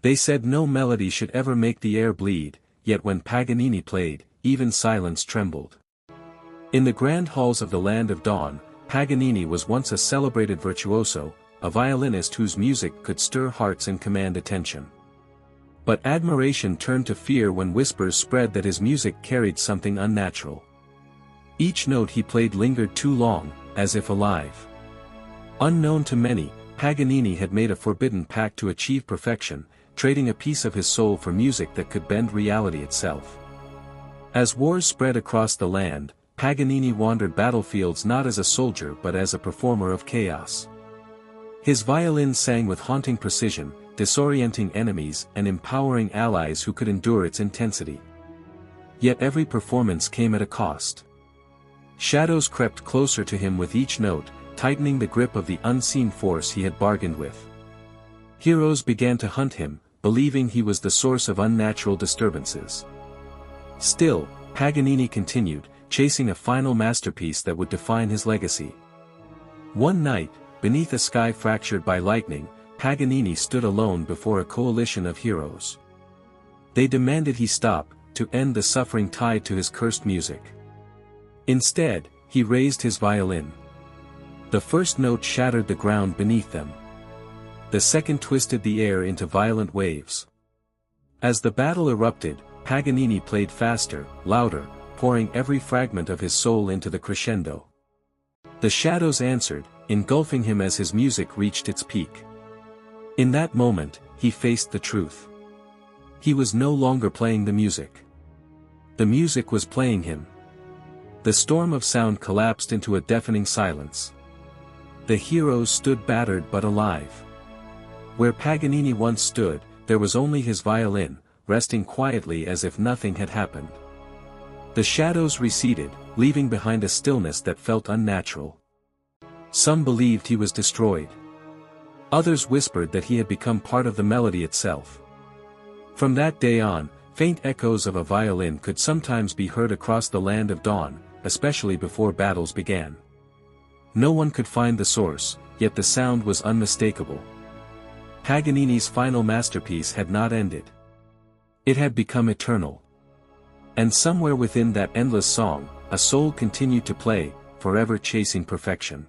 They said no melody should ever make the air bleed, yet when Paganini played, even silence trembled. In the grand halls of the land of dawn, Paganini was once a celebrated virtuoso, a violinist whose music could stir hearts and command attention. But admiration turned to fear when whispers spread that his music carried something unnatural. Each note he played lingered too long, as if alive. Unknown to many, Paganini had made a forbidden pact to achieve perfection, trading a piece of his soul for music that could bend reality itself. As wars spread across the land, Paganini wandered battlefields not as a soldier but as a performer of chaos. His violin sang with haunting precision, disorienting enemies and empowering allies who could endure its intensity. Yet every performance came at a cost. Shadows crept closer to him with each note, tightening the grip of the unseen force he had bargained with. Heroes began to hunt him, believing he was the source of unnatural disturbances. Still, Paganini continued, chasing a final masterpiece that would define his legacy. One night, beneath a sky fractured by lightning, Paganini stood alone before a coalition of heroes. They demanded he stop, to end the suffering tied to his cursed music. Instead, he raised his violin. The first note shattered the ground beneath them. The second twisted the air into violent waves. As the battle erupted, Paganini played faster, louder, pouring every fragment of his soul into the crescendo. The shadows answered, engulfing him as his music reached its peak. In that moment, he faced the truth. He was no longer playing the music. The music was playing him. The storm of sound collapsed into a deafening silence. The heroes stood battered but alive. Where Paganini once stood, there was only his violin, resting quietly as if nothing had happened. The shadows receded, leaving behind a stillness that felt unnatural. Some believed he was destroyed. Others whispered that he had become part of the melody itself. From that day on, faint echoes of a violin could sometimes be heard across the land of dawn, especially before battles began. No one could find the source, yet the sound was unmistakable. Paganini's final masterpiece had not ended. It had become eternal. And somewhere within that endless song, a soul continued to play, forever chasing perfection.